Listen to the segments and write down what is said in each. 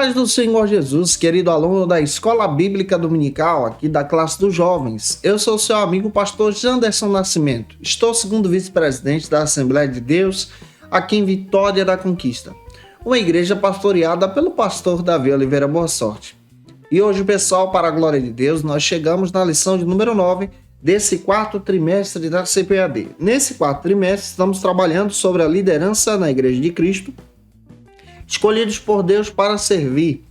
paz do Senhor Jesus, querido aluno da Escola Bíblica Dominical, aqui da classe dos jovens. Eu sou seu amigo pastor Janderson Nascimento. Estou segundo vice-presidente da Assembleia de Deus, aqui em Vitória da Conquista, uma igreja pastoreada pelo pastor Davi Oliveira Boa Sorte. E hoje, pessoal, para a glória de Deus, nós chegamos na lição de número 9 desse quarto trimestre da CPAD. Nesse quarto trimestre, estamos trabalhando sobre a liderança na Igreja de Cristo, escolhidos por Deus para servir.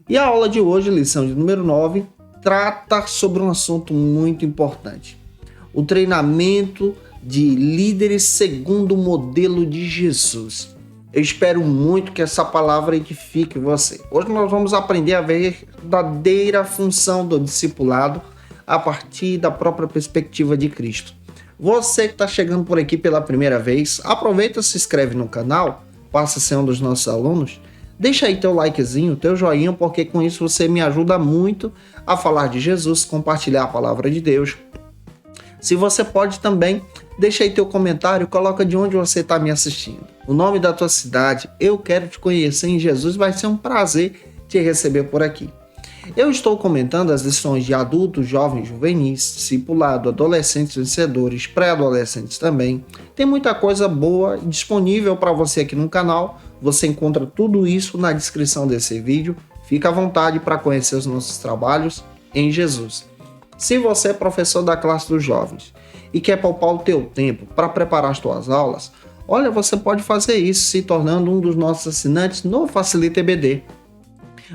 E a aula de hoje, lição de número 9, trata sobre um assunto muito importante: o treinamento de líderes segundo o modelo de Jesus. Eu espero muito que essa palavra edifique você. Hoje nós vamos aprender a verdadeira função do discipulado a partir da própria perspectiva de Cristo. Você que está chegando por aqui pela primeira vez, aproveita e se inscreve no canal, passa a ser um dos nossos alunos, deixa aí teu likezinho, teu joinha, porque com isso você me ajuda muito a falar de Jesus, compartilhar a palavra de Deus. Se você pode também, deixa aí teu comentário, coloca de onde você está me assistindo, o nome da tua cidade. Eu quero te conhecer em Jesus, vai ser um prazer te receber por aqui. Eu estou comentando as lições de adultos, jovens, juvenis, discipulado, adolescentes vencedores, pré-adolescentes também. Tem muita coisa boa disponível para você aqui no canal. Você encontra tudo isso na descrição desse vídeo. Fica à vontade para conhecer os nossos trabalhos em Jesus. Se você é professor da classe dos jovens e quer poupar o teu tempo para preparar as tuas aulas, olha, você pode fazer isso se tornando um dos nossos assinantes no Facilita EBD.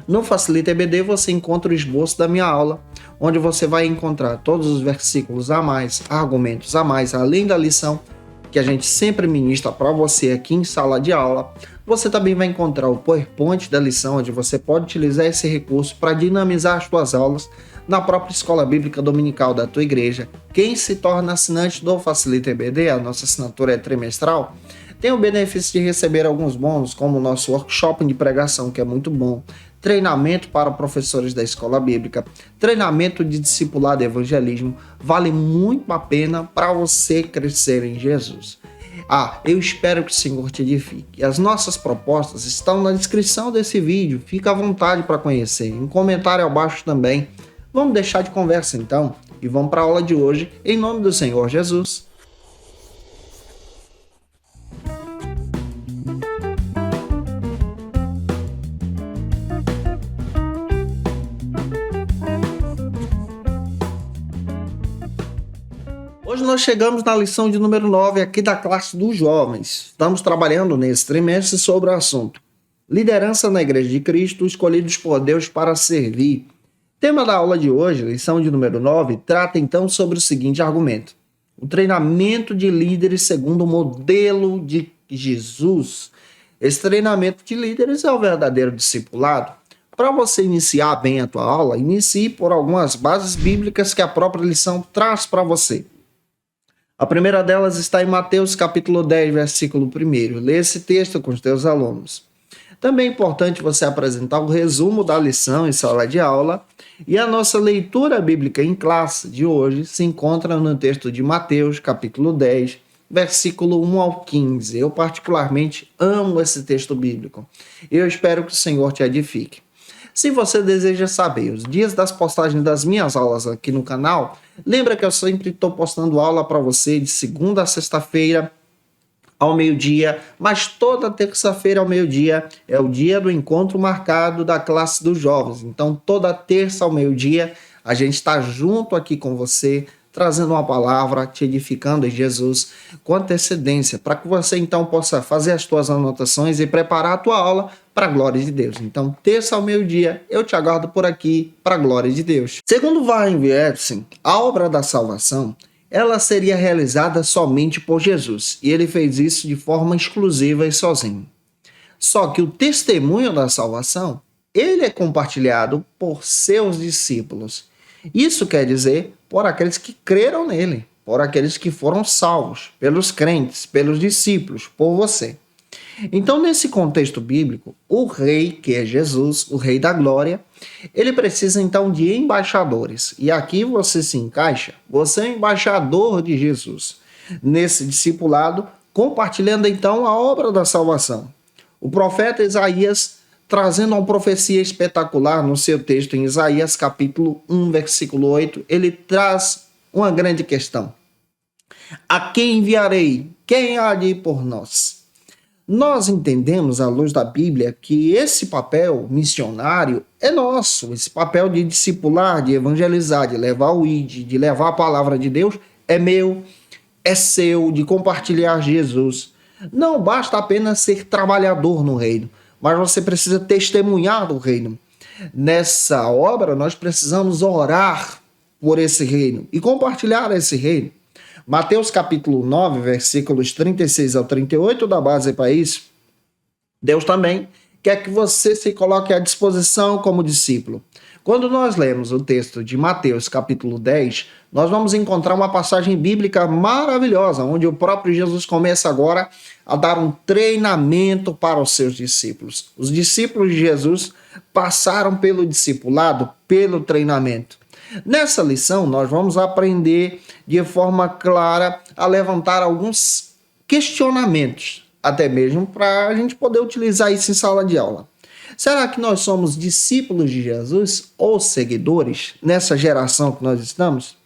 No Facilita EBD você encontra o esboço da minha aula, onde você vai encontrar todos os versículos a mais, argumentos a mais, além da lição que a gente sempre ministra para você aqui em sala de aula. Você também vai encontrar o PowerPoint da lição, onde você pode utilizar esse recurso para dinamizar as suas aulas na própria Escola Bíblica Dominical da tua igreja. Quem se torna assinante do Facilita EBD, a nossa assinatura é trimestral, tem o benefício de receber alguns bônus, como o nosso workshop de pregação, que é muito bom, treinamento para professores da escola bíblica, treinamento de discipulado e evangelismo. Vale muito a pena para você crescer em Jesus. Eu espero que o Senhor te edifique. As nossas propostas estão na descrição desse vídeo, fica à vontade para conhecer, em comentário abaixo também. Vamos deixar de conversa então e vamos para a aula de hoje, em nome do Senhor Jesus. Hoje nós chegamos na lição de número 9 aqui da classe dos jovens. Estamos trabalhando nesse trimestre sobre o assunto liderança na Igreja de Cristo, escolhidos por Deus para servir. O tema da aula de hoje, lição de número 9, trata então sobre o seguinte argumento: o treinamento de líderes segundo o modelo de Jesus. Esse treinamento de líderes é o verdadeiro discipulado. Para você iniciar bem a tua aula, inicie por algumas bases bíblicas que a própria lição traz para você. A primeira delas está em Mateus capítulo 10, versículo 1. Lê esse texto com os teus alunos. Também é importante você apresentar o resumo da lição em sala de aula, e a nossa leitura bíblica em classe de hoje se encontra no texto de Mateus capítulo 10, versículo 1 ao 15. Eu particularmente amo esse texto bíblico. Eu espero que o Senhor te edifique. Se você deseja saber os dias das postagens das minhas aulas aqui no canal, lembra que eu sempre estou postando aula para você de segunda a sexta-feira ao meio-dia, mas toda terça-feira ao meio-dia é o dia do encontro marcado da classe dos jovens. Então, toda terça ao meio-dia, a gente está junto aqui com você, trazendo uma palavra, te edificando em Jesus com antecedência, para que você então possa fazer as tuas anotações e preparar a tua aula para a glória de Deus. Então, terça ao meio-dia, eu te aguardo por aqui para a glória de Deus. Segundo Warren Wiersbe, a obra da salvação, ela seria realizada somente por Jesus, e ele fez isso de forma exclusiva e sozinho. Só que o testemunho da salvação, ele é compartilhado por seus discípulos. Isso quer dizer por aqueles que creram nele, por aqueles que foram salvos, pelos crentes, pelos discípulos, por você. Então, nesse contexto bíblico, o rei, que é Jesus, o rei da glória, ele precisa então de embaixadores. E aqui você se encaixa, você é embaixador de Jesus. Nesse discipulado, compartilhando então a obra da salvação. O profeta Isaías trazendo uma profecia espetacular no seu texto em Isaías capítulo 1, versículo 8, ele traz uma grande questão. A quem enviarei? Quem há de ir por nós? Nós entendemos, à luz da Bíblia, que esse papel missionário é nosso. Esse papel de discipular, de evangelizar, de levar o ID, de levar a palavra de Deus, é meu, é seu, de compartilhar Jesus. Não basta apenas ser trabalhador no reino, mas você precisa testemunhar do reino. Nessa obra, nós precisamos orar por esse reino e compartilhar esse reino. Mateus capítulo 9, versículos 36 ao 38, da base para isso. Deus também quer que você se coloque à disposição como discípulo. Quando nós lemos o texto de Mateus capítulo 10, nós vamos encontrar uma passagem bíblica maravilhosa, onde o próprio Jesus começa agora a dar um treinamento para os seus discípulos. Os discípulos de Jesus passaram pelo discipulado, pelo treinamento. Nessa lição, nós vamos aprender de forma clara a levantar alguns questionamentos, até mesmo para a gente poder utilizar isso em sala de aula. Será que nós somos discípulos de Jesus ou seguidores nessa geração que nós estamos?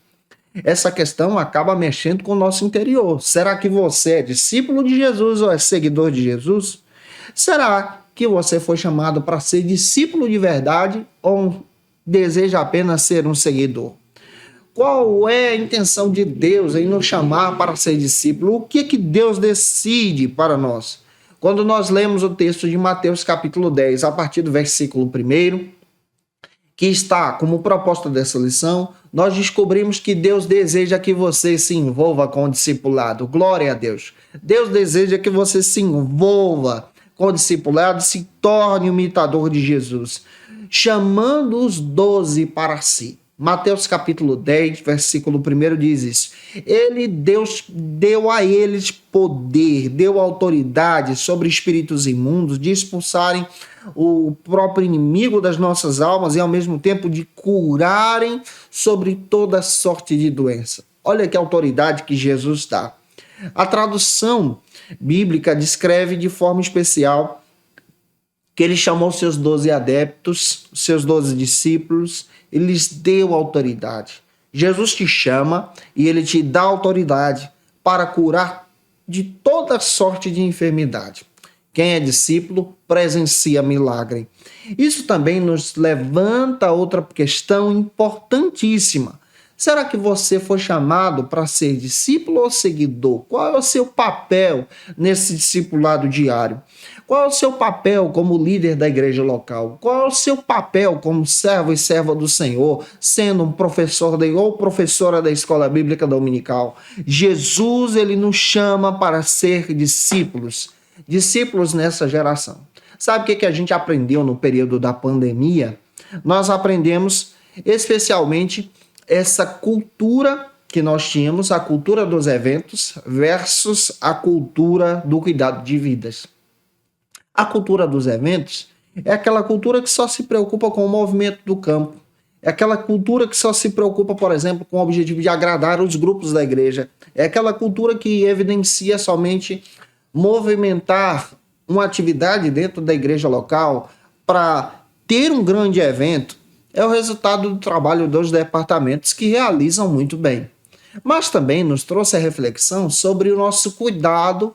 Essa questão acaba mexendo com o nosso interior. Será que você é discípulo de Jesus ou é seguidor de Jesus? Será que você foi chamado para ser discípulo de verdade ou deseja apenas ser um seguidor? Qual é a intenção de Deus em nos chamar para ser discípulo? O que Deus decide para nós? Quando nós lemos o texto de Mateus capítulo 10, a partir do versículo 1, que está como proposta dessa lição, nós descobrimos que Deus deseja que você se envolva com o discipulado. Glória a Deus! Deus deseja que você se envolva com o discipulado e se torne imitador de Jesus, chamando os 12 para si. Mateus capítulo 10, versículo 1 diz isso. Deus deu a eles poder, deu autoridade sobre espíritos imundos de expulsarem o próprio inimigo das nossas almas e ao mesmo tempo de curarem sobre toda sorte de doença. Olha que autoridade que Jesus dá. A tradução bíblica descreve de forma especial que ele chamou seus 12 adeptos, seus 12 discípulos, ele lhes deu autoridade. Jesus te chama e ele te dá autoridade para curar de toda sorte de enfermidade. Quem é discípulo presencia milagre. Isso também nos levanta outra questão importantíssima. Será que você foi chamado para ser discípulo ou seguidor? Qual é o seu papel nesse discipulado diário? Qual é o seu papel como líder da igreja local? Qual é o seu papel como servo e serva do Senhor, sendo um professor ou professora da escola bíblica dominical? Jesus, ele nos chama para ser discípulos nessa geração. Sabe o que a gente aprendeu no período da pandemia? Nós aprendemos especialmente essa cultura que nós tínhamos, a cultura dos eventos versus a cultura do cuidado de vidas. A cultura dos eventos é aquela cultura que só se preocupa com o movimento do campo. É aquela cultura que só se preocupa, por exemplo, com o objetivo de agradar os grupos da igreja. É aquela cultura que evidencia somente movimentar uma atividade dentro da igreja local para ter um grande evento. É o resultado do trabalho dos departamentos que realizam muito bem. Mas também nos trouxe a reflexão sobre o nosso cuidado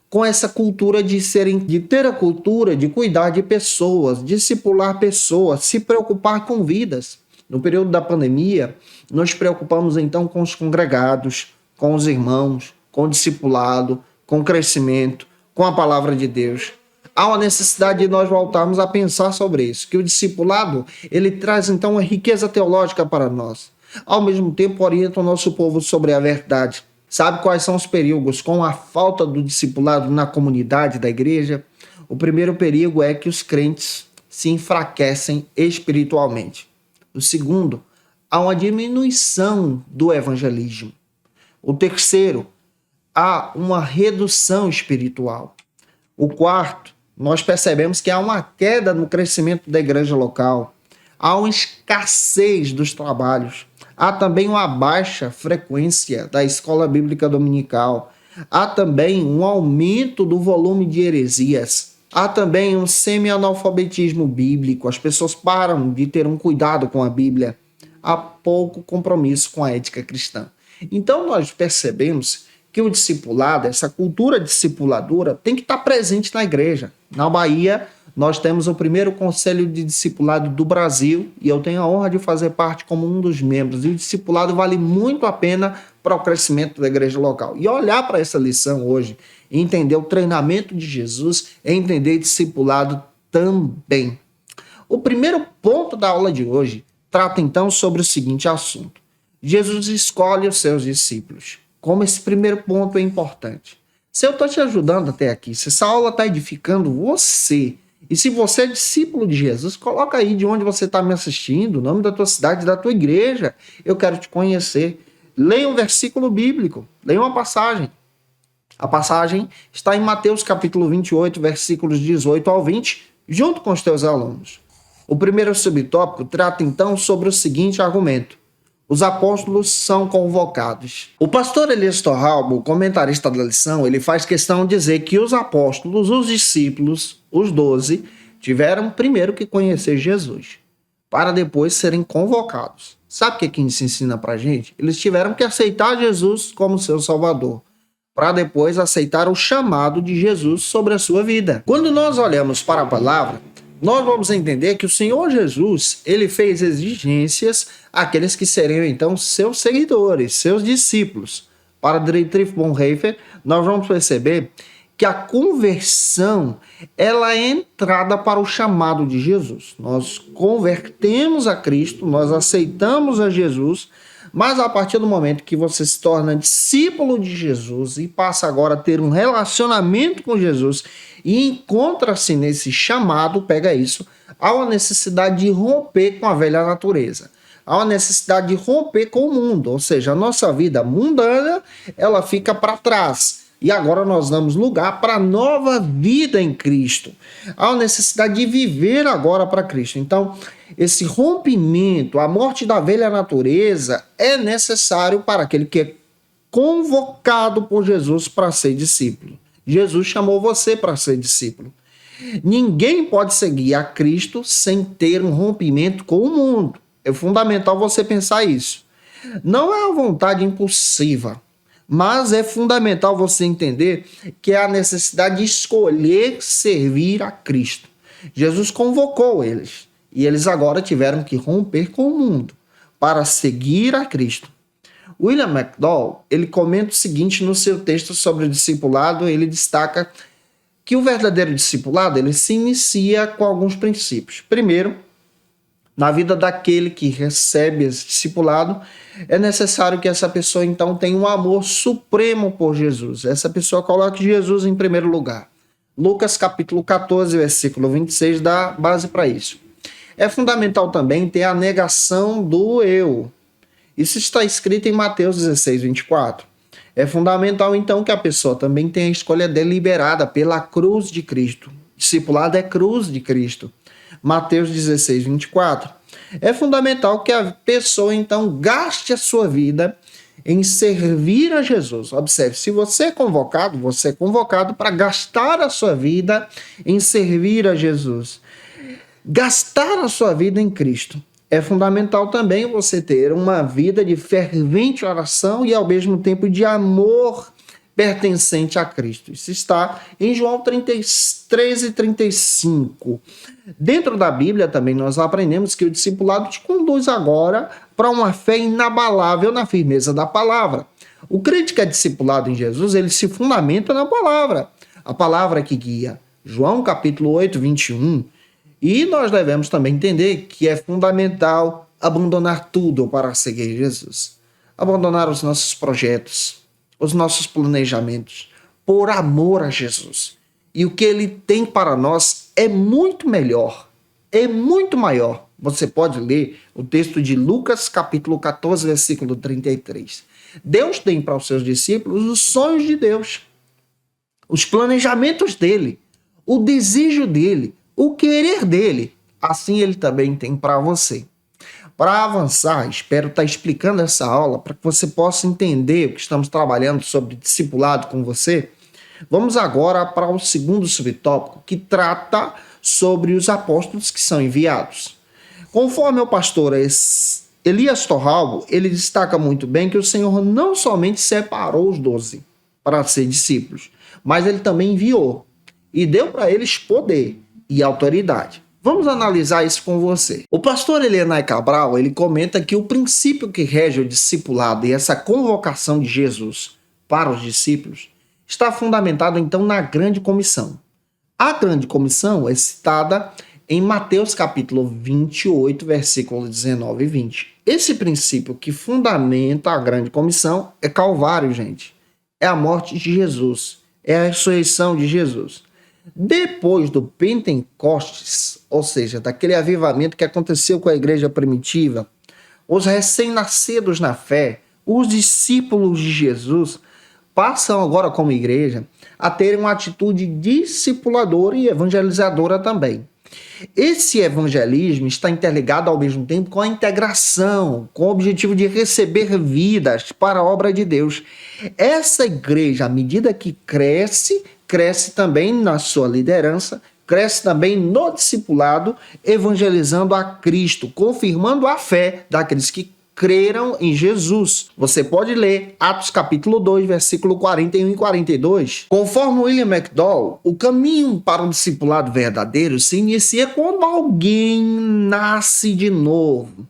com essa cultura de ter a cultura de cuidar de pessoas, discipular pessoas, se preocupar com vidas. No período da pandemia, nos preocupamos então com os congregados, com os irmãos, com o discipulado, com o crescimento, com a palavra de Deus. Há uma necessidade de nós voltarmos a pensar sobre isso, que o discipulado, ele traz então uma riqueza teológica para nós. Ao mesmo tempo, orienta o nosso povo sobre a verdade. Sabe quais são os perigos com a falta do discipulado na comunidade da igreja? O primeiro perigo é que os crentes se enfraquecem espiritualmente. O segundo, há uma diminuição do evangelismo. O terceiro, há uma redução espiritual. O quarto, nós percebemos que há uma queda no crescimento da igreja local. Há uma escassez dos trabalhos. Há também uma baixa frequência da escola bíblica dominical. Há também um aumento do volume de heresias. Há também um semi-analfabetismo bíblico. As pessoas param de ter um cuidado com a Bíblia. Há pouco compromisso com a ética cristã. Então nós percebemos que o discipulado, essa cultura discipuladora, tem que estar presente na igreja. Na Bahia, nós temos o primeiro conselho de discipulado do Brasil e eu tenho a honra de fazer parte como um dos membros. E o discipulado vale muito a pena para o crescimento da igreja local. E olhar para essa lição hoje, entender o treinamento de Jesus, é entender discipulado também. O primeiro ponto da aula de hoje trata então sobre o seguinte assunto: Jesus escolhe os seus discípulos. Como esse primeiro ponto é importante. Se eu estou te ajudando até aqui, se essa aula está edificando você, e se você é discípulo de Jesus, coloca aí de onde você está me assistindo, o nome da tua cidade, da tua igreja. Eu quero te conhecer. Leia um versículo bíblico, leia uma passagem. A passagem está em Mateus capítulo 28, versículos 18 ao 20, junto com os teus alunos. O primeiro subtópico trata então sobre o seguinte argumento: os apóstolos são convocados. O pastor Elias Torralbo, o comentarista da lição, ele faz questão de dizer que os apóstolos, os discípulos, os 12, tiveram primeiro que conhecer Jesus, para depois serem convocados. Sabe o que isso ensina pra gente? Eles tiveram que aceitar Jesus como seu salvador, para depois aceitar o chamado de Jesus sobre a sua vida. Quando nós olhamos para a palavra, nós vamos entender que o Senhor Jesus, ele fez exigências àqueles que seriam então seus seguidores, seus discípulos. Para Dietrich Bonhoeffer, nós vamos perceber que a conversão, ela é entrada para o chamado de Jesus. Nós convertemos a Cristo, nós aceitamos a Jesus, mas a partir do momento que você se torna discípulo de Jesus e passa agora a ter um relacionamento com Jesus e encontra-se nesse chamado, pega isso, há uma necessidade de romper com a velha natureza. Há uma necessidade de romper com o mundo, ou seja, a nossa vida mundana, ela fica para trás. E agora nós damos lugar para a nova vida em Cristo. Há uma necessidade de viver agora para Cristo. Então, esse rompimento, a morte da velha natureza, é necessário para aquele que é convocado por Jesus para ser discípulo. Jesus chamou você para ser discípulo. Ninguém pode seguir a Cristo sem ter um rompimento com o mundo. É fundamental você pensar isso. Não é uma vontade impulsiva, mas é fundamental você entender que é a necessidade de escolher servir a Cristo. Jesus convocou eles e eles agora tiveram que romper com o mundo para seguir a Cristo. William McDowell, ele comenta o seguinte no seu texto sobre o discipulado, ele destaca que o verdadeiro discipulado ele se inicia com alguns princípios. Primeiro, na vida daquele que recebe esse discipulado, é necessário que essa pessoa então tenha um amor supremo por Jesus. Essa pessoa coloque Jesus em primeiro lugar. Lucas capítulo 14, versículo 26 dá base para isso. É fundamental também ter a negação do eu. Isso está escrito em Mateus 16, 24. É fundamental, então, que a pessoa também tenha a escolha deliberada pela cruz de Cristo. Discipulado é cruz de Cristo. Mateus 16, 24. É fundamental que a pessoa, então, gaste a sua vida em servir a Jesus. Observe, se você é convocado para gastar a sua vida em servir a Jesus. Gastar a sua vida em Cristo. É fundamental também você ter uma vida de fervente oração e ao mesmo tempo de amor pertencente a Cristo. Isso está em João 33 e 35. Dentro da Bíblia também nós aprendemos que o discipulado te conduz agora para uma fé inabalável na firmeza da palavra. O crente que é discipulado em Jesus, ele se fundamenta na palavra. A palavra que guia. João capítulo 8, 21. E nós devemos também entender que é fundamental abandonar tudo para seguir Jesus. Abandonar os nossos projetos, os nossos planejamentos, por amor a Jesus. E o que ele tem para nós é muito melhor, é muito maior. Você pode ler o texto de Lucas, capítulo 14, versículo 33. Deus tem para os seus discípulos os sonhos de Deus, os planejamentos dele, o desejo dele, o querer dele. Assim ele também tem para você. Para avançar, espero estar explicando essa aula para que você possa entender o que estamos trabalhando sobre discipulado com você. Vamos agora para o segundo subtópico, que trata sobre os apóstolos que são enviados. Conforme o pastor Elias Torralbo, ele destaca muito bem que o Senhor não somente separou os 12 para ser discípulos, mas ele também enviou e deu para eles poder e autoridade. Vamos analisar isso com você. O pastor Elianai Cabral, ele comenta que o princípio que rege o discipulado e essa convocação de Jesus para os discípulos está fundamentado então na grande comissão. A grande comissão é citada em Mateus capítulo 28, versículos 19 e 20. Esse princípio que fundamenta a grande comissão é Calvário, gente. É a morte de Jesus, é a ressurreição de Jesus. Depois do Pentecostes, ou seja, daquele avivamento que aconteceu com a igreja primitiva, os recém-nascidos na fé, os discípulos de Jesus, passam agora como igreja a terem uma atitude discipuladora e evangelizadora também. Esse evangelismo está interligado ao mesmo tempo com a integração, com o objetivo de receber vidas para a obra de Deus. Essa igreja, à medida que cresce também na sua liderança, cresce também no discipulado, evangelizando a Cristo, confirmando a fé daqueles que creram em Jesus. Você pode ler Atos capítulo 2, versículo 41 e 42. Conforme William McDowell, o caminho para o discipulado verdadeiro se inicia quando alguém nasce de novo.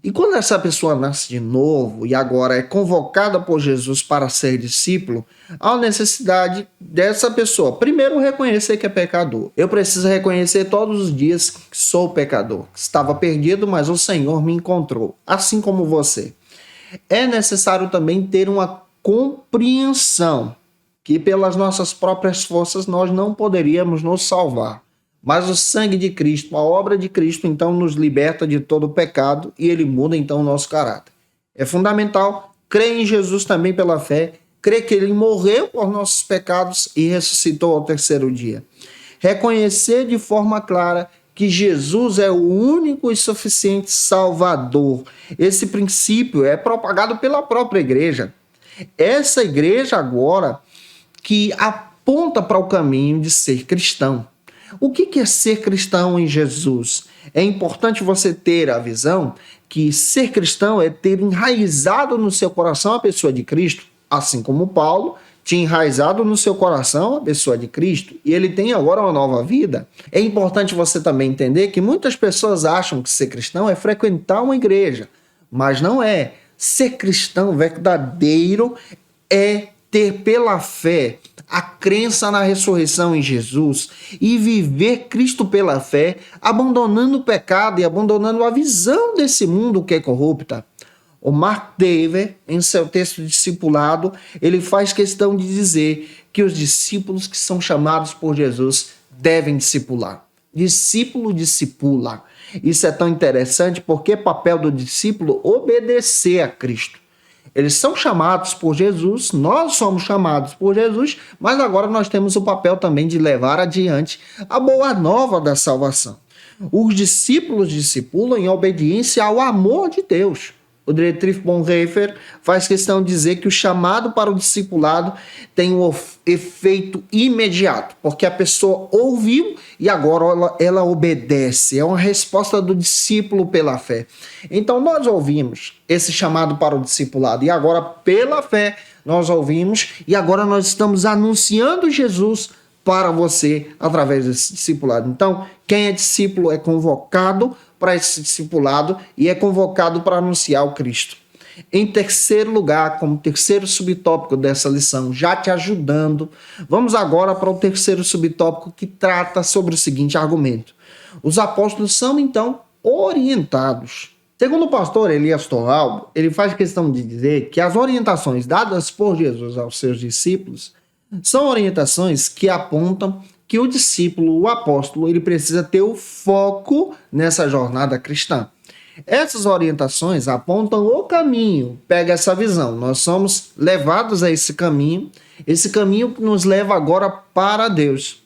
E quando essa pessoa nasce de novo e agora é convocada por Jesus para ser discípulo, há necessidade dessa pessoa primeiro reconhecer que é pecador. Eu preciso reconhecer todos os dias que sou pecador. Estava perdido, mas o Senhor me encontrou, assim como você. É necessário também ter uma compreensão que pelas nossas próprias forças nós não poderíamos nos salvar. Mas o sangue de Cristo, a obra de Cristo, então nos liberta de todo o pecado e ele muda então o nosso caráter. É fundamental crer em Jesus também pela fé, crer que ele morreu por nossos pecados e ressuscitou ao terceiro dia. Reconhecer de forma clara que Jesus é o único e suficiente Salvador. Esse princípio é propagado pela própria igreja. Essa igreja agora que aponta para o caminho de ser cristão. O que é ser cristão em Jesus? É importante você ter a visão que ser cristão é ter enraizado no seu coração a pessoa de Cristo, assim como Paulo tinha enraizado no seu coração a pessoa de Cristo e ele tem agora uma nova vida. É importante você também entender que muitas pessoas acham que ser cristão é frequentar uma igreja, mas não é. Ser cristão verdadeiro é ter pela fé a crença na ressurreição em Jesus e viver Cristo pela fé, abandonando o pecado e abandonando a visão desse mundo que é corrupta. O Mark Dever, em seu texto discipulado, ele faz questão de dizer que os discípulos que são chamados por Jesus devem discipular. Discípulo discipula. Isso é tão interessante porque é papel do discípulo obedecer a Cristo. Eles são chamados por Jesus, nós somos chamados por Jesus, mas agora nós temos o papel também de levar adiante a boa nova da salvação. Os discípulos discipulam em obediência ao amor de Deus. O Dietrich Bonhoeffer faz questão de dizer que o chamado para o discipulado tem um efeito imediato, porque a pessoa ouviu e agora ela obedece. É uma resposta do discípulo pela fé. Então nós ouvimos esse chamado para o discipulado e agora pela fé nós ouvimos e agora nós estamos anunciando Jesus para você através desse discipulado. Então, quem é discípulo é convocado para esse discipulado e é convocado para anunciar o Cristo. Em terceiro lugar, como terceiro subtópico dessa lição, já te ajudando, vamos agora para o terceiro subtópico que trata sobre o seguinte argumento. Os apóstolos são, então, orientados. Segundo o pastor Elias Torralbo, ele faz questão de dizer que as orientações dadas por Jesus aos seus discípulos são orientações que apontam que o discípulo, o apóstolo, ele precisa ter o foco nessa jornada cristã. Essas orientações apontam o caminho, pega essa visão, nós somos levados a esse caminho que nos leva agora para Deus.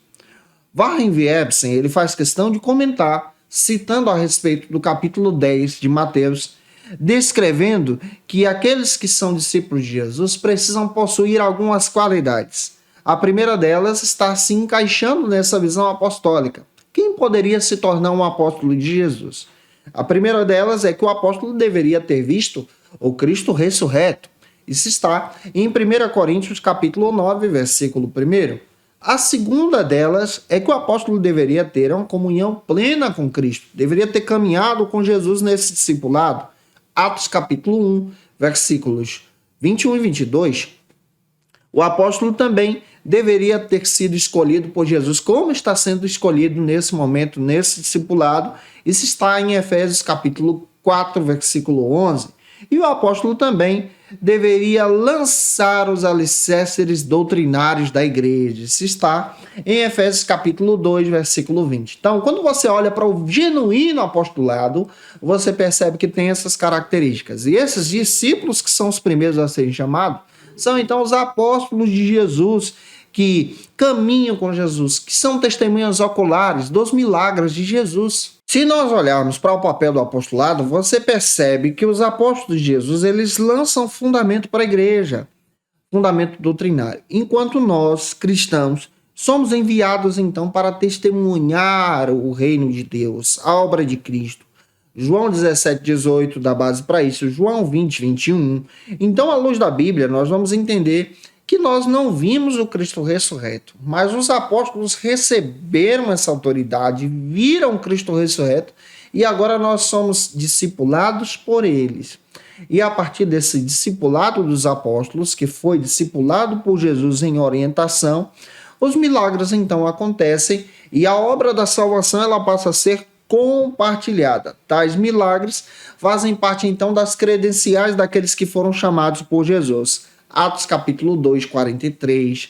Warren Wiersbe, ele faz questão de comentar, citando a respeito do capítulo 10 de Mateus, descrevendo que aqueles que são discípulos de Jesus precisam possuir algumas qualidades. A primeira delas está se encaixando nessa visão apostólica. Quem poderia se tornar um apóstolo de Jesus? A primeira delas é que o apóstolo deveria ter visto o Cristo ressurreto. Isso está em 1 Coríntios capítulo 9, versículo 1. A segunda delas é que o apóstolo deveria ter uma comunhão plena com Cristo, deveria ter caminhado com Jesus nesse discipulado. Atos capítulo 1, versículos 21 e 22. O apóstolo também deveria ter sido escolhido por Jesus, como está sendo escolhido nesse momento, nesse discipulado. Isso está em Efésios capítulo 4, versículo 11. E o apóstolo também deveria lançar os alicerces doutrinários da igreja. Isso está em Efésios capítulo 2, versículo 20. Então, quando você olha para o genuíno apostolado, você percebe que tem essas características. E esses discípulos que são os primeiros a serem chamados, são então os apóstolos de Jesus, que caminham com Jesus, que são testemunhas oculares dos milagres de Jesus. Se nós olharmos para o papel do apostolado, você percebe que os apóstolos de Jesus, eles lançam fundamento para a igreja, fundamento doutrinário, enquanto nós, cristãos, somos enviados então para testemunhar o reino de Deus, a obra de Cristo. João 17, 18 dá base para isso, João 20, 21. Então, à luz da Bíblia, nós vamos entender que nós não vimos o Cristo ressurreto, mas os apóstolos receberam essa autoridade, viram o Cristo ressurreto e agora nós somos discipulados por eles. E a partir desse discipulado dos apóstolos, que foi discipulado por Jesus em orientação, os milagres então acontecem e a obra da salvação ela passa a ser compartilhada. Tais milagres fazem parte então das credenciais daqueles que foram chamados por Jesus. Atos capítulo 2, 43,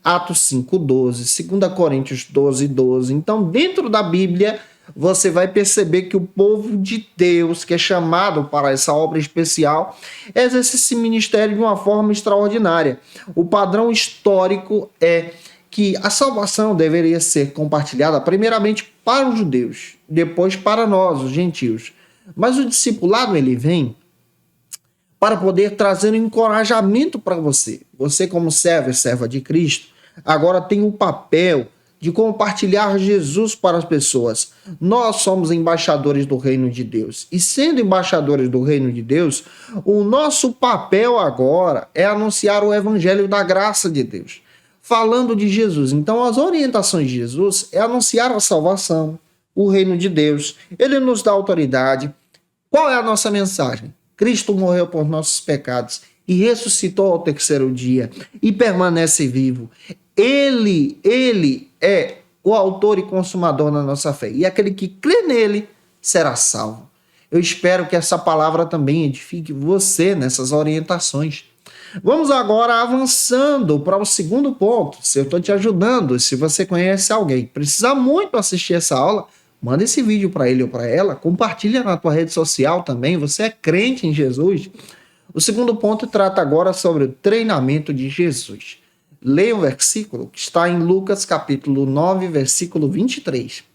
Atos 5, 12, 2 Coríntios 12, 12. Então, dentro da Bíblia, você vai perceber que o povo de Deus, que é chamado para essa obra especial, exerce esse ministério de uma forma extraordinária. O padrão histórico é que a salvação deveria ser compartilhada primeiramente para os judeus, depois para nós, os gentios. Mas o discipulado, ele vem para poder trazer um encorajamento para você. Você, como servo e serva de Cristo, agora tem o papel de compartilhar Jesus para as pessoas. Nós somos embaixadores do reino de Deus. E sendo embaixadores do reino de Deus, o nosso papel agora é anunciar o evangelho da graça de Deus, falando de Jesus. Então, as orientações de Jesus é anunciar a salvação, o reino de Deus. Ele nos dá autoridade. Qual é a nossa mensagem? Cristo morreu por nossos pecados e ressuscitou ao terceiro dia e permanece vivo. Ele é o autor e consumador da nossa fé. E aquele que crê nele será salvo. Eu espero que essa palavra também edifique você nessas orientações. Vamos agora avançando para o segundo ponto. Se eu estou te ajudando, se você conhece alguém que precisa muito assistir essa aula, manda esse vídeo para ele ou para ela, compartilha na tua rede social também, você é crente em Jesus. O segundo ponto trata agora sobre o treinamento de Jesus. Leia um versículo que está em Lucas capítulo 9, versículo 23.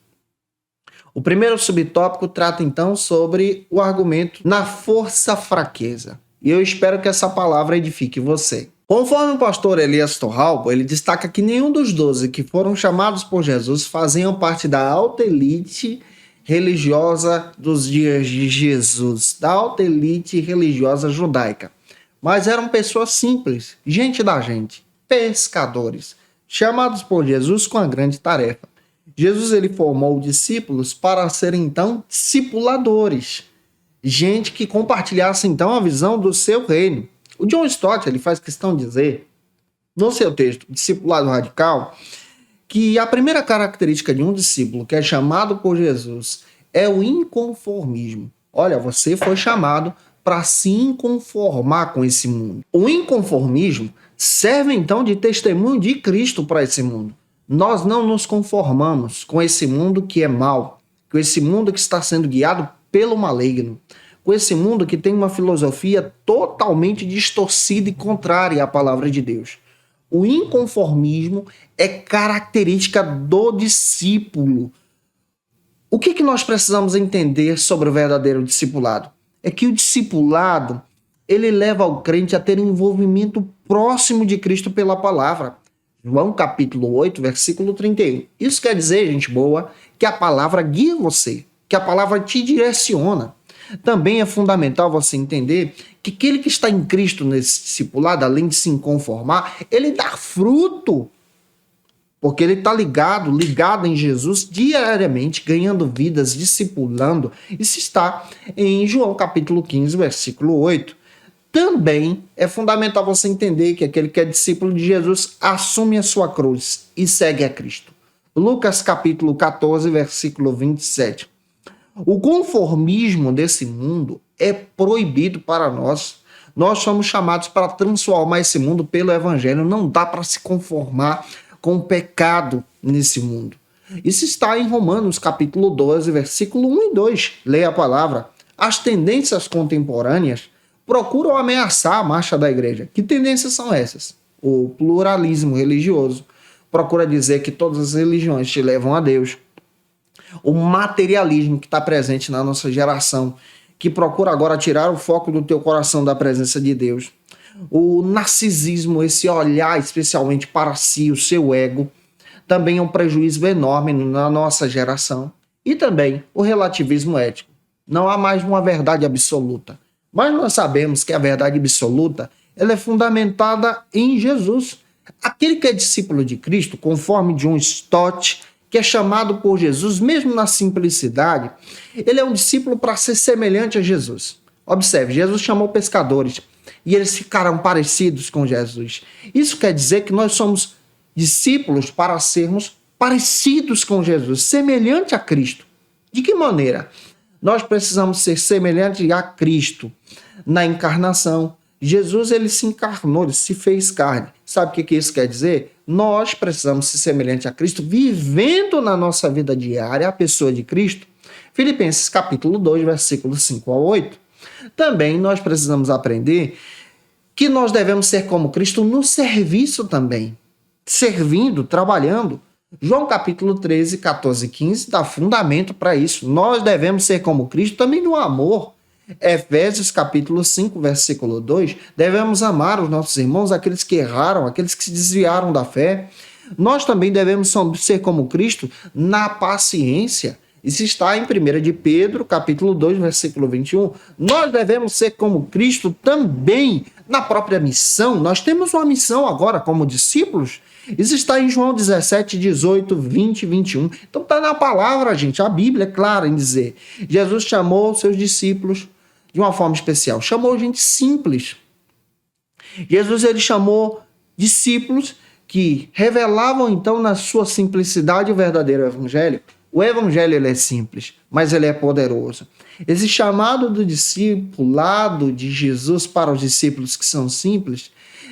O primeiro subtópico trata então sobre o argumento na força-fraqueza. E eu espero que essa palavra edifique você. Conforme o pastor Elias Torralbo, ele destaca que nenhum dos 12 que foram chamados por Jesus faziam parte da alta elite religiosa dos dias de Jesus, da alta elite religiosa judaica. Mas eram pessoas simples, gente da gente, pescadores, chamados por Jesus com a grande tarefa. Jesus ele formou discípulos para serem então discipuladores, gente que compartilhasse então a visão do seu reino. O John Stott ele faz questão de dizer, no seu texto, Discipulado Radical, que a primeira característica de um discípulo que é chamado por Jesus é o inconformismo. Olha, você foi chamado para se inconformar com esse mundo. O inconformismo serve então de testemunho de Cristo para esse mundo. Nós não nos conformamos com esse mundo que é mau, com esse mundo que está sendo guiado pelo maligno, com esse mundo que tem uma filosofia totalmente distorcida e contrária à palavra de Deus. O inconformismo é característica do discípulo. O que nós precisamos entender sobre o verdadeiro discipulado? É que o discipulado, ele leva o crente a ter um envolvimento próximo de Cristo pela palavra. João capítulo 8, versículo 31. Isso quer dizer, gente boa, que a palavra guia você, que a palavra te direciona. Também é fundamental você entender que aquele que está em Cristo nesse discipulado, além de se conformar, ele dá fruto. Porque ele está ligado em Jesus diariamente, ganhando vidas, discipulando. Isso está em João capítulo 15, versículo 8. Também é fundamental você entender que aquele que é discípulo de Jesus assume a sua cruz e segue a Cristo. Lucas capítulo 14, versículo 27. O conformismo desse mundo é proibido para nós. Nós somos chamados para transformar esse mundo pelo Evangelho. Não dá para se conformar com o pecado nesse mundo. Isso está em Romanos capítulo 12, versículo 1 e 2. Leia a palavra. As tendências contemporâneas procuram ameaçar a marcha da igreja. Que tendências são essas? O pluralismo religioso procura dizer que todas as religiões te levam a Deus. O materialismo que está presente na nossa geração, que procura agora tirar o foco do teu coração da presença de Deus. O narcisismo, esse olhar especialmente para si, o seu ego, também é um prejuízo enorme na nossa geração. E também o relativismo ético. Não há mais uma verdade absoluta. Mas nós sabemos que a verdade absoluta ela é fundamentada em Jesus. Aquele que é discípulo de Cristo, conforme John Stott, que é chamado por Jesus, mesmo na simplicidade, ele é um discípulo para ser semelhante a Jesus. Observe, Jesus chamou pescadores e eles ficaram parecidos com Jesus. Isso quer dizer que nós somos discípulos para sermos parecidos com Jesus, semelhante a Cristo. De que maneira? Nós precisamos ser semelhantes a Cristo na encarnação. Jesus ele se encarnou, ele se fez carne. Sabe o que isso quer dizer? Nós precisamos ser semelhantes a Cristo, vivendo na nossa vida diária a pessoa de Cristo. Filipenses capítulo 2, versículos 5 a 8. Também nós precisamos aprender que nós devemos ser como Cristo no serviço também. Servindo, trabalhando. João capítulo 13, 14 e 15 dá fundamento para isso. Nós devemos ser como Cristo também no amor. Efésios capítulo 5, versículo 2, devemos amar os nossos irmãos, aqueles que erraram, aqueles que se desviaram da fé. Nós também devemos ser como Cristo na paciência. Isso está em 1 de Pedro, capítulo 2, versículo 21. Nós devemos ser como Cristo também na própria missão. Nós temos uma missão agora como discípulos. Isso está em João 17, 18, 20 e 21. Então está na palavra, gente. A Bíblia é clara em dizer. Jesus chamou seus discípulos de uma forma especial. Chamou gente simples. Jesus ele chamou discípulos que revelavam então na sua simplicidade o verdadeiro evangelho. O evangelho ele é simples, mas ele é poderoso. Esse chamado do discipulado de Jesus para os discípulos que são simples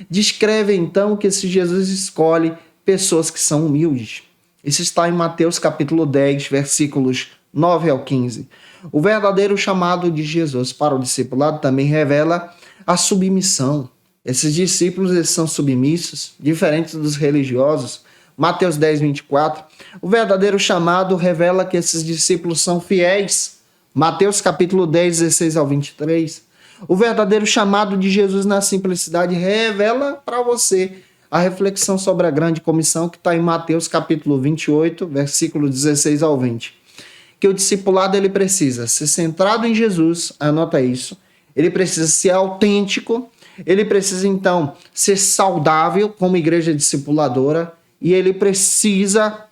descreve então que esse Jesus escolhe pessoas que são humildes. Isso está em Mateus capítulo 10, versículos 9 ao 15. O verdadeiro chamado de Jesus para o discipulado também revela a submissão. Esses discípulos eles são submissos, diferentes dos religiosos. Mateus 10, 24. O verdadeiro chamado revela que esses discípulos são fiéis. Mateus capítulo 10, 16 ao 23. O verdadeiro chamado de Jesus na simplicidade revela para você a reflexão sobre a grande comissão que está em Mateus capítulo 28, versículo 16 ao 20. Que o discipulado ele precisa ser centrado em Jesus, anota isso. Ele precisa ser autêntico, ele precisa então ser saudável como igreja discipuladora e ele precisa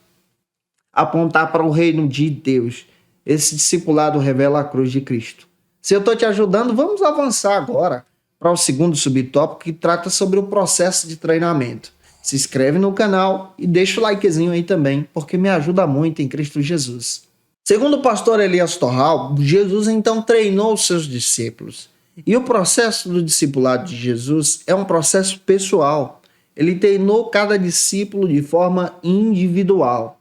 apontar para o reino de Deus. Esse discipulado revela a cruz de Cristo. Se eu estou te ajudando, vamos avançar agora para o segundo subtópico que trata sobre o processo de treinamento. Se inscreve no canal e deixa o likezinho aí também, porque me ajuda muito em Cristo Jesus. Segundo o pastor Elias Torral, Jesus então treinou os seus discípulos. E o processo do discipulado de Jesus é um processo pessoal. Ele treinou cada discípulo de forma individual.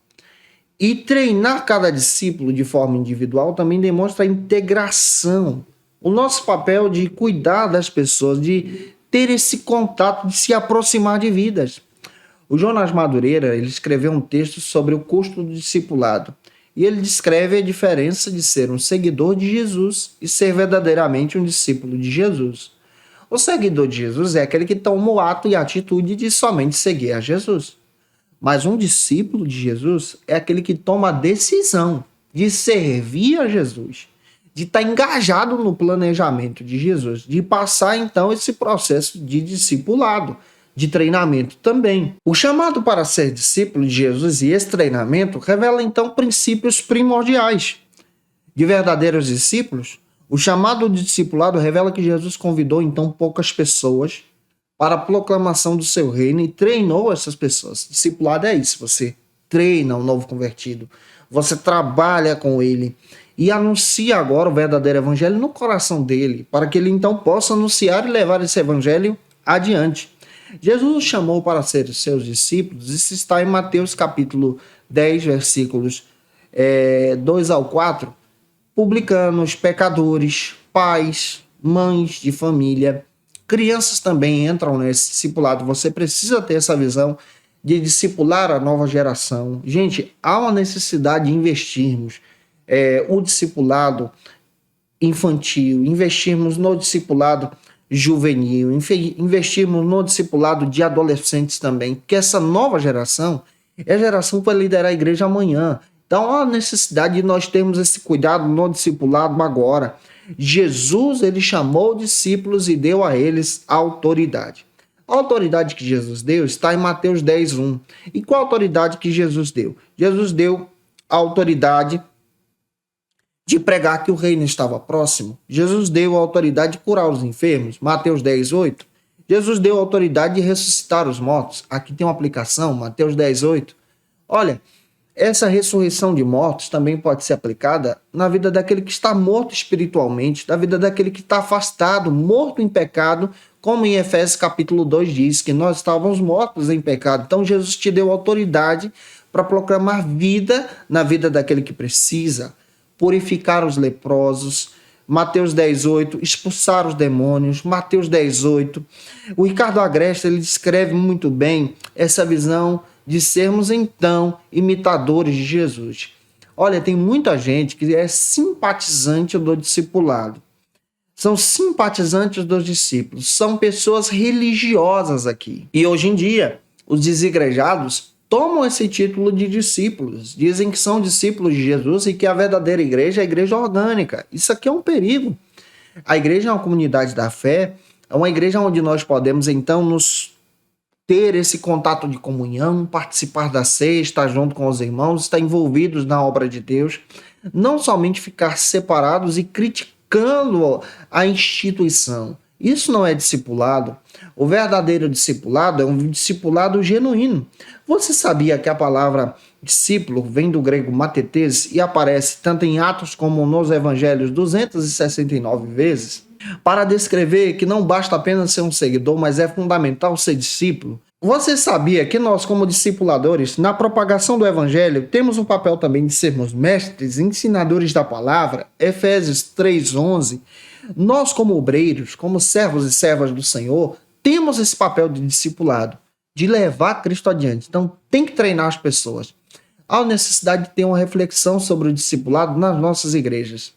E treinar cada discípulo de forma individual também demonstra a integração. O nosso papel de cuidar das pessoas, de ter esse contato, de se aproximar de vidas. O Jonas Madureira ele escreveu um texto sobre o custo do discipulado. E ele descreve a diferença de ser um seguidor de Jesus e ser verdadeiramente um discípulo de Jesus. O seguidor de Jesus é aquele que toma o ato e a atitude de somente seguir a Jesus. Mas um discípulo de Jesus é aquele que toma a decisão de servir a Jesus, de estar engajado no planejamento de Jesus, de passar então esse processo de discipulado, de treinamento também. O chamado para ser discípulo de Jesus e esse treinamento revela então princípios primordiais. De verdadeiros discípulos, o chamado de discipulado revela que Jesus convidou então poucas pessoas para a proclamação do seu reino e treinou essas pessoas. Discipulado é isso, você treina um novo convertido, você trabalha com ele e anuncia agora o verdadeiro evangelho no coração dele, para que ele então possa anunciar e levar esse evangelho adiante. Jesus os chamou para ser seus discípulos, isso está em Mateus capítulo 10, versículos 2 ao 4, publicanos, pecadores, pais, mães de família, crianças também entram nesse discipulado. Você precisa ter essa visão de discipular a nova geração. Gente, há uma necessidade de investirmos o discipulado infantil, investirmos no discipulado juvenil, investirmos no discipulado de adolescentes também, porque essa nova geração é a geração que vai liderar a igreja amanhã. Então há a necessidade de nós termos esse cuidado no discipulado agora. Jesus, ele chamou discípulos e deu a eles autoridade. A autoridade que Jesus deu está em Mateus 10, 1. E qual autoridade que Jesus deu? Jesus deu a autoridade de pregar que o reino estava próximo. Jesus deu a autoridade de curar os enfermos. Mateus 10, 8. Jesus deu a autoridade de ressuscitar os mortos. Aqui tem uma aplicação, Mateus 10, 8. Olha, essa ressurreição de mortos também pode ser aplicada na vida daquele que está morto espiritualmente, na vida daquele que está afastado, morto em pecado, como em Efésios capítulo 2 diz, que nós estávamos mortos em pecado. Então Jesus te deu autoridade para proclamar vida na vida daquele que precisa, purificar os leprosos, Mateus 10:8, expulsar os demônios, Mateus 10:8. O Ricardo Agreste, ele descreve muito bem essa visão de sermos então imitadores de Jesus. Olha, tem muita gente que é simpatizante do discipulado. São simpatizantes dos discípulos, são pessoas religiosas aqui. E hoje em dia, os desigrejados tomam esse título de discípulos, dizem que são discípulos de Jesus e que a verdadeira igreja é a igreja orgânica. Isso aqui é um perigo. A igreja é uma comunidade da fé, é uma igreja onde nós podemos então nos ter esse contato de comunhão, participar da ceia, estar junto com os irmãos, estar envolvidos na obra de Deus, não somente ficar separados e criticando a instituição. Isso não é discipulado. O verdadeiro discipulado é um discipulado genuíno. Você sabia que a palavra discípulo vem do grego matetes e aparece tanto em Atos como nos Evangelhos 269 vezes? Para descrever que não basta apenas ser um seguidor, mas é fundamental ser discípulo. Você sabia que nós, como discipuladores, na propagação do Evangelho, temos um papel também de sermos mestres, ensinadores da palavra? Efésios 3:11. Nós, como obreiros, como servos e servas do Senhor, temos esse papel de discipulado, de levar Cristo adiante. Então, tem que treinar as pessoas. Há necessidade de ter uma reflexão sobre o discipulado nas nossas igrejas.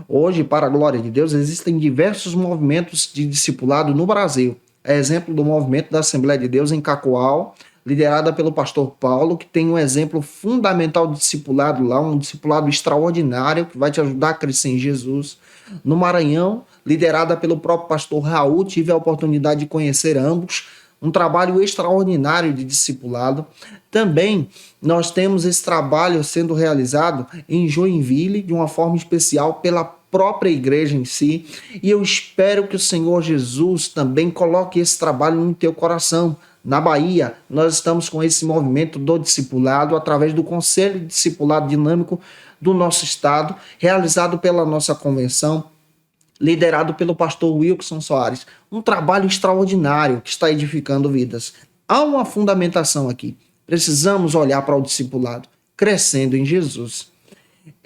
Hoje, para a glória de Deus, existem diversos movimentos de discipulado no Brasil. É exemplo do movimento da Assembleia de Deus em Cacoal, liderada pelo pastor Paulo, que tem um exemplo fundamental de discipulado lá, um discipulado extraordinário que vai te ajudar a crescer em Jesus. No Maranhão, liderada pelo próprio pastor Raul, tive a oportunidade de conhecer ambos, um trabalho extraordinário de discipulado. Também nós temos esse trabalho sendo realizado em Joinville, de uma forma especial pela própria igreja em si, e eu espero que o Senhor Jesus também coloque esse trabalho no teu coração. Na Bahia, nós estamos com esse movimento do discipulado através do Conselho de Discipulado Dinâmico do nosso estado, realizado pela nossa convenção, liderado pelo pastor Wilson Soares. Um trabalho extraordinário que está edificando vidas. Há uma fundamentação aqui. Precisamos olhar para o discipulado, crescendo em Jesus.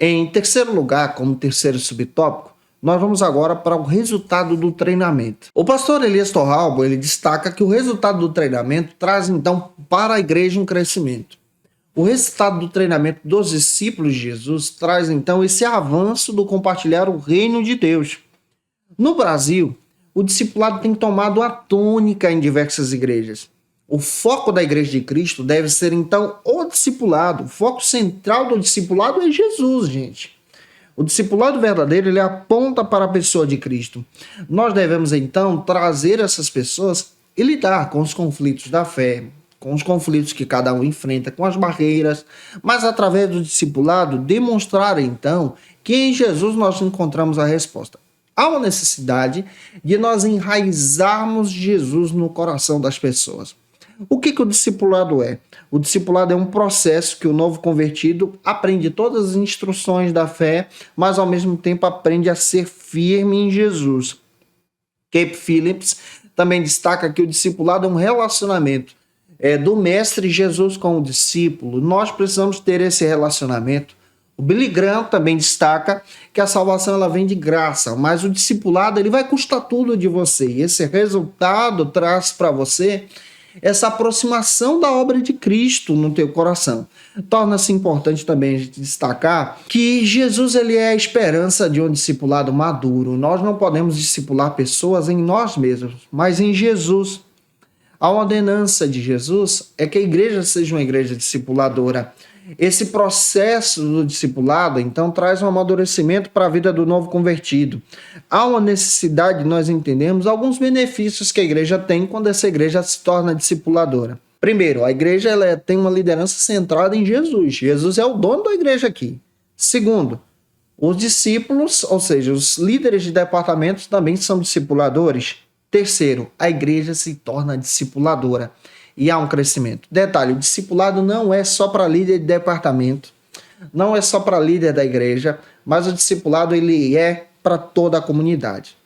Em terceiro lugar, como terceiro subtópico, nós vamos agora para o resultado do treinamento. O pastor Elias Torralbo, ele destaca que o resultado do treinamento traz então para a igreja um crescimento. O resultado do treinamento dos discípulos de Jesus traz então esse avanço do compartilhar o reino de Deus. No Brasil, o discipulado tem tomado a tônica em diversas igrejas. O foco da Igreja de Cristo deve ser, então, o discipulado. O foco central do discipulado é Jesus, gente. O discipulado verdadeiro, ele aponta para a pessoa de Cristo. Nós devemos, então, trazer essas pessoas e lidar com os conflitos da fé, com os conflitos que cada um enfrenta, com as barreiras, mas através do discipulado, demonstrar, então, que em Jesus nós encontramos a resposta. Há uma necessidade de nós enraizarmos Jesus no coração das pessoas. O que o discipulado é? O discipulado é um processo que o novo convertido aprende todas as instruções da fé, mas ao mesmo tempo aprende a ser firme em Jesus. Cape Phillips também destaca que o discipulado é um relacionamento do mestre Jesus com o discípulo. Nós precisamos ter esse relacionamento. O Billy Graham também destaca que a salvação ela vem de graça, mas o discipulado ele vai custar tudo de você. E esse resultado traz para você essa aproximação da obra de Cristo no teu coração. Torna-se importante também a gente destacar que Jesus ele é a esperança de um discipulado maduro. Nós não podemos discipular pessoas em nós mesmos, mas em Jesus. A ordenança de Jesus é que a igreja seja uma igreja discipuladora. Esse processo do discipulado, então, traz um amadurecimento para a vida do novo convertido. Há uma necessidade de nós entendermos alguns benefícios que a igreja tem quando essa igreja se torna discipuladora. Primeiro, a igreja ela tem uma liderança centrada em Jesus. Jesus é o dono da igreja aqui. Segundo, os discípulos, ou seja, os líderes de departamentos também são discipuladores. Terceiro, a igreja se torna discipuladora. E há um crescimento. Detalhe, o discipulado não é só para líder de departamento, não é só para líder da igreja, mas o discipulado ele é para toda a comunidade.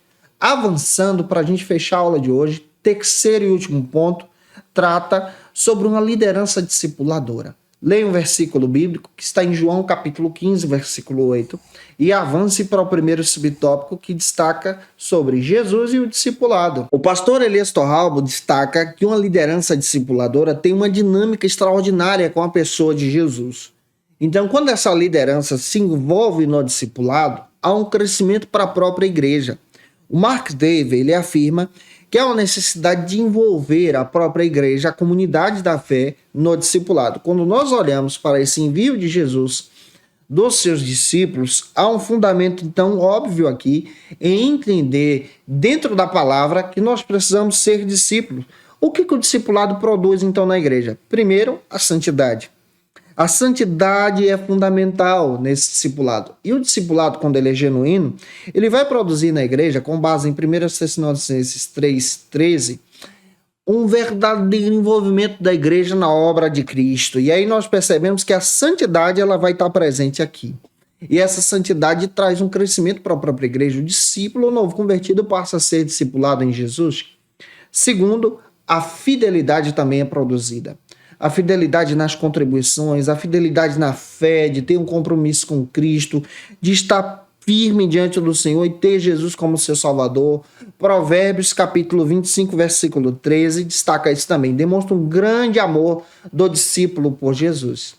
Avançando para a gente fechar a aula de hoje, terceiro e último ponto, trata sobre uma liderança discipuladora. Leia um versículo bíblico que está em João capítulo 15, versículo 8, e avance para o primeiro subtópico que destaca sobre Jesus e o discipulado. O pastor Elias Torralbo destaca que uma liderança discipuladora tem uma dinâmica extraordinária com a pessoa de Jesus. Então, quando essa liderança se envolve no discipulado, há um crescimento para a própria igreja. O Mark Dever, ele afirma que há uma necessidade de envolver a própria igreja, a comunidade da fé, no discipulado. Quando nós olhamos para esse envio de Jesus dos seus discípulos, há um fundamento, então, óbvio aqui, em entender, dentro da palavra, que nós precisamos ser discípulos. O que o discipulado produz, então, na igreja? Primeiro, a santidade. A santidade é fundamental nesse discipulado. E o discipulado, quando ele é genuíno, ele vai produzir na igreja, com base em 1 Tessalonicenses 3,13, um verdadeiro envolvimento da igreja na obra de Cristo. E aí nós percebemos que a santidade ela vai estar presente aqui. E essa santidade traz um crescimento para a própria igreja. O discípulo, o novo convertido, passa a ser discipulado em Jesus. Segundo, a fidelidade também é produzida. A fidelidade nas contribuições, a fidelidade na fé, de ter um compromisso com Cristo, de estar firme diante do Senhor e ter Jesus como seu Salvador. Provérbios capítulo 25, versículo 13, destaca isso também. Demonstra um grande amor do discípulo por Jesus.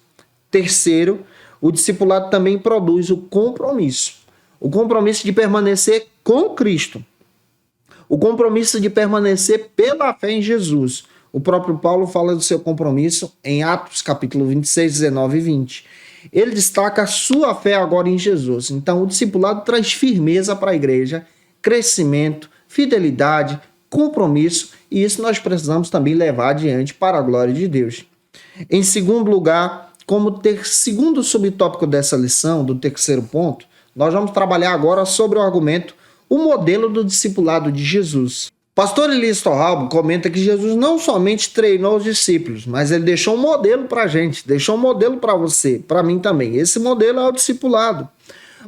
Terceiro, o discipulado também produz o compromisso. O compromisso de permanecer com Cristo. O compromisso de permanecer pela fé em Jesus. O próprio Paulo fala do seu compromisso em Atos capítulo 26, 19 e 20. Ele destaca a sua fé agora em Jesus. Então, o discipulado traz firmeza para a igreja, crescimento, fidelidade, compromisso, e isso nós precisamos também levar adiante para a glória de Deus. Em segundo lugar, como segundo subtópico dessa lição, do terceiro ponto, nós vamos trabalhar agora sobre o argumento, o modelo do discipulado de Jesus. Pastor Elias Torralbo comenta que Jesus não somente treinou os discípulos, mas ele deixou um modelo para a gente, deixou um modelo para você, para mim também. Esse modelo é o discipulado.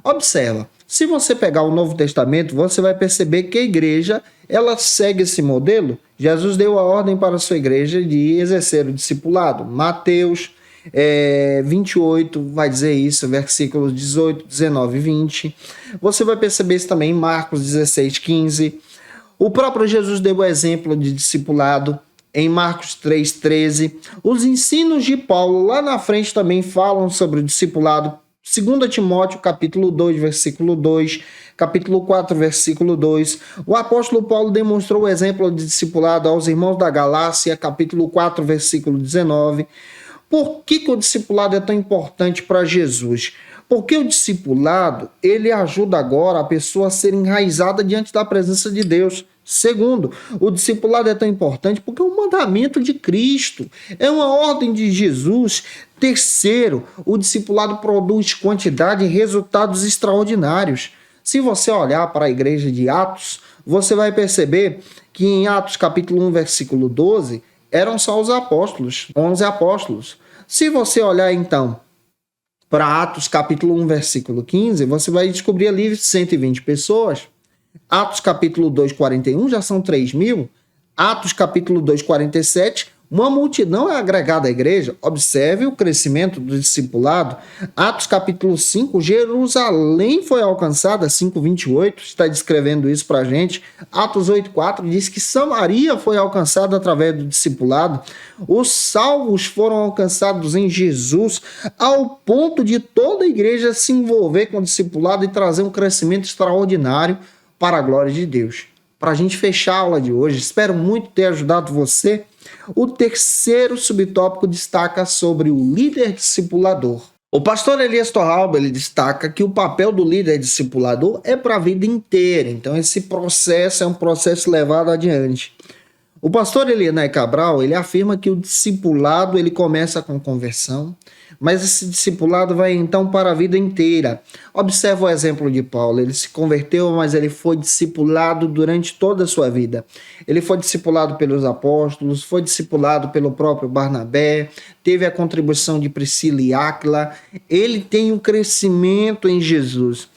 Observa, se você pegar o Novo Testamento, você vai perceber que a igreja, ela segue esse modelo. Jesus deu a ordem para a sua igreja de exercer o discipulado. Mateus 28 vai dizer isso, versículos 18, 19 e 20. Você vai perceber isso também em Marcos 16, 15. O próprio Jesus deu o exemplo de discipulado em Marcos 3,13. Os ensinos de Paulo lá na frente também falam sobre o discipulado. 2 Timóteo, capítulo 2, versículo 2, capítulo 4, versículo 2. O apóstolo Paulo demonstrou o exemplo de discipulado aos irmãos da Galácia, capítulo 4, versículo 19. Por que o discipulado é tão importante para Jesus? Porque o discipulado, ele ajuda agora a pessoa a ser enraizada diante da presença de Deus. Segundo, o discipulado é tão importante porque é um mandamento de Cristo, é uma ordem de Jesus. Terceiro, o discipulado produz quantidade e resultados extraordinários. Se você olhar para a igreja de Atos, você vai perceber que em Atos capítulo 1, versículo 12, eram só os apóstolos, 11 apóstolos. Se você olhar então para Atos capítulo 1, versículo 15, você vai descobrir ali 120 pessoas. Atos capítulo 2, 41 já são 3.000. Atos capítulo 2, 47, uma multidão é agregada à igreja. Observe o crescimento do discipulado. Atos capítulo 5, Jerusalém foi alcançada, 5:28, está descrevendo isso para a gente. Atos 8:4 diz que Samaria foi alcançada através do discipulado. Os salvos foram alcançados em Jesus, ao ponto de toda a igreja se envolver com o discipulado e trazer um crescimento extraordinário para a glória de Deus. Para a gente fechar a aula de hoje, espero muito ter ajudado você. O terceiro subtópico destaca sobre o líder discipulador. O pastor Elias Torralba, ele destaca que o papel do líder discipulador é para a vida inteira. Então esse processo é um processo levado adiante. O pastor Elianai Cabral, ele afirma que o discipulado ele começa com conversão, mas esse discipulado vai então para a vida inteira. Observa o exemplo de Paulo, ele se converteu, mas ele foi discipulado durante toda a sua vida. Ele foi discipulado pelos apóstolos, foi discipulado pelo próprio Barnabé, teve a contribuição de Priscila e Áquila, ele tem um crescimento em Jesus.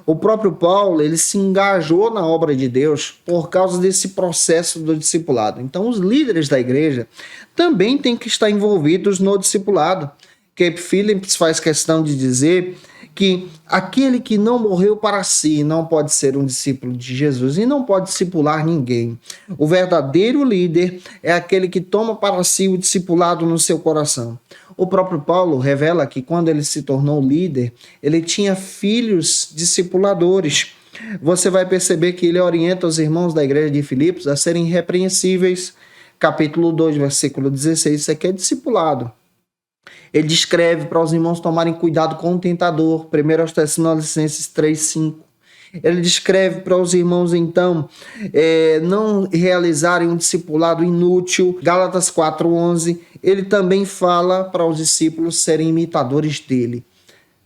O próprio Paulo, ele se engajou na obra de Deus por causa desse processo do discipulado. Então, os líderes da igreja também têm que estar envolvidos no discipulado. Cape Phillips faz questão de dizer que aquele que não morreu para si não pode ser um discípulo de Jesus e não pode discipular ninguém. O verdadeiro líder é aquele que toma para si o discipulado no seu coração. O próprio Paulo revela que quando ele se tornou líder, ele tinha filhos discipuladores. Você vai perceber que ele orienta os irmãos da igreja de Filipos a serem irrepreensíveis. Capítulo 2, versículo 16, isso aqui é discipulado. Ele descreve para os irmãos tomarem cuidado com o tentador. 1 Tessalonicenses 3:5. Ele descreve para os irmãos, então, não realizarem um discipulado inútil. Gálatas 4:11. Ele também fala para os discípulos serem imitadores dele.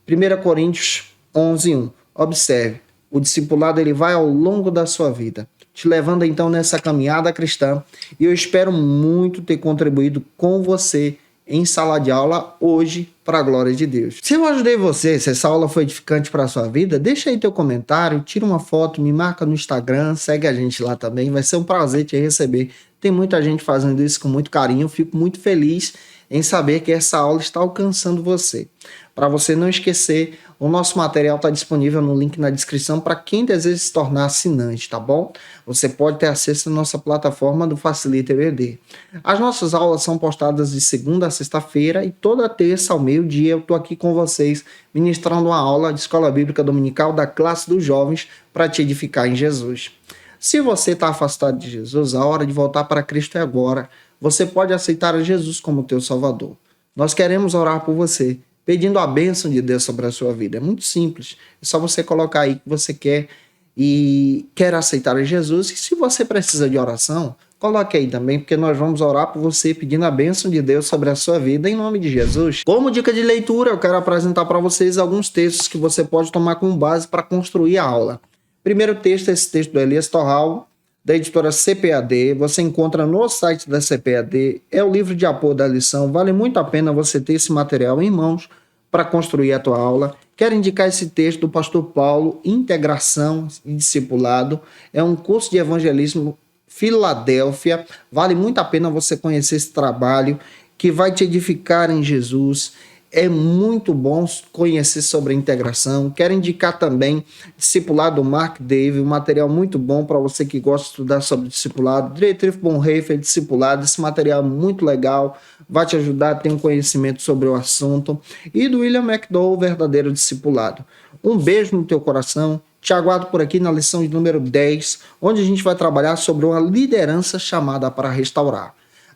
1 Coríntios 11:1. Observe, o discipulado ele vai ao longo da sua vida, te levando então nessa caminhada cristã. E eu espero muito ter contribuído com você em sala de aula hoje, para a glória de Deus. Se eu ajudei você, se essa aula foi edificante para a sua vida, deixa aí teu comentário, tira uma foto, me marca no Instagram, segue a gente lá também, vai ser um prazer te receber. Tem muita gente fazendo isso com muito carinho, eu fico muito feliz em saber que essa aula está alcançando você. Para você não esquecer, o nosso material está disponível no link na descrição para quem deseja se tornar assinante, tá bom? Você pode ter acesso à nossa plataforma do Facilita EAD. As nossas aulas são postadas de segunda a sexta-feira e toda terça ao meio-dia eu estou aqui com vocês ministrando uma aula de Escola Bíblica Dominical da classe dos jovens para te edificar em Jesus. Se você está afastado de Jesus, a hora de voltar para Cristo é agora. Você pode aceitar a Jesus como teu Salvador. Nós queremos orar por você, pedindo a bênção de Deus sobre a sua vida. É muito simples. É só você colocar aí que você quer e quer aceitar a Jesus. E se você precisa de oração, coloque aí também, porque nós vamos orar por você, pedindo a bênção de Deus sobre a sua vida, em nome de Jesus. Como dica de leitura, eu quero apresentar para vocês alguns textos que você pode tomar como base para construir a aula. Primeiro texto é esse texto do Elias Torralba, da editora CPAD, você encontra no site da CPAD, é o livro de apoio da lição, vale muito a pena você ter esse material em mãos para construir a tua aula. Quero indicar esse texto do pastor Paulo, Integração e Discipulado, é um curso de evangelismo Filadélfia, vale muito a pena você conhecer esse trabalho, que vai te edificar em Jesus. É muito bom conhecer sobre a integração. Quero indicar também Discipulado do Mark Dave, um material muito bom para você que gosta de estudar sobre discipulado. Dietrich Bonhoeffer, Discipulado, esse material é muito legal, vai te ajudar a ter um conhecimento sobre o assunto. E do William McDowell, Verdadeiro Discipulado. Um beijo no teu coração. Te aguardo por aqui na lição de número 10, onde a gente vai trabalhar sobre uma liderança chamada para restaurar.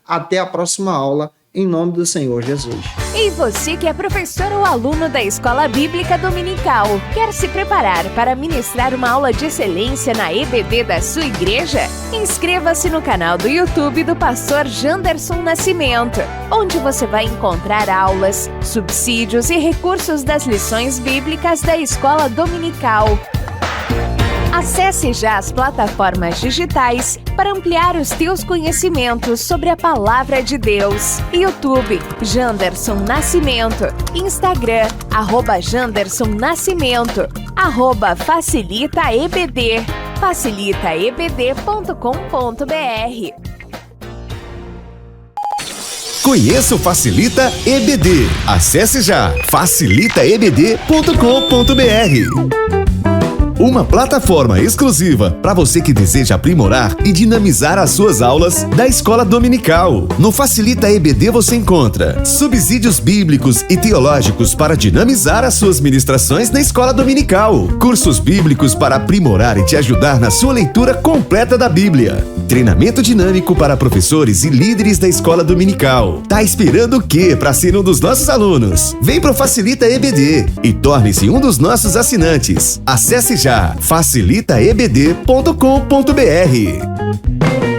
Até a próxima aula, em nome do Senhor Jesus. E você que é professor ou aluno da Escola Bíblica Dominical, quer se preparar para ministrar uma aula de excelência na EBD da sua igreja? Inscreva-se no canal do YouTube do pastor Janderson Nascimento, onde você vai encontrar aulas, subsídios e recursos das lições bíblicas da Escola Dominical. Acesse já as plataformas digitais para ampliar os teus conhecimentos sobre a Palavra de Deus. YouTube, Janderson Nascimento. Instagram, @Janderson Nascimento. @FacilitaEBD. facilitaebd.com.br. Conheça o Facilita EBD. Acesse já facilitaebd.com.br. Uma plataforma exclusiva para você que deseja aprimorar e dinamizar as suas aulas da Escola Dominical. No Facilita EBD você encontra subsídios bíblicos e teológicos para dinamizar as suas ministrações na Escola Dominical, cursos bíblicos para aprimorar e te ajudar na sua leitura completa da Bíblia, treinamento dinâmico para professores e líderes da Escola Dominical. Tá esperando o quê para ser um dos nossos alunos? Vem pro Facilita EBD e torne-se um dos nossos assinantes. Acesse já facilitaebd.com.br.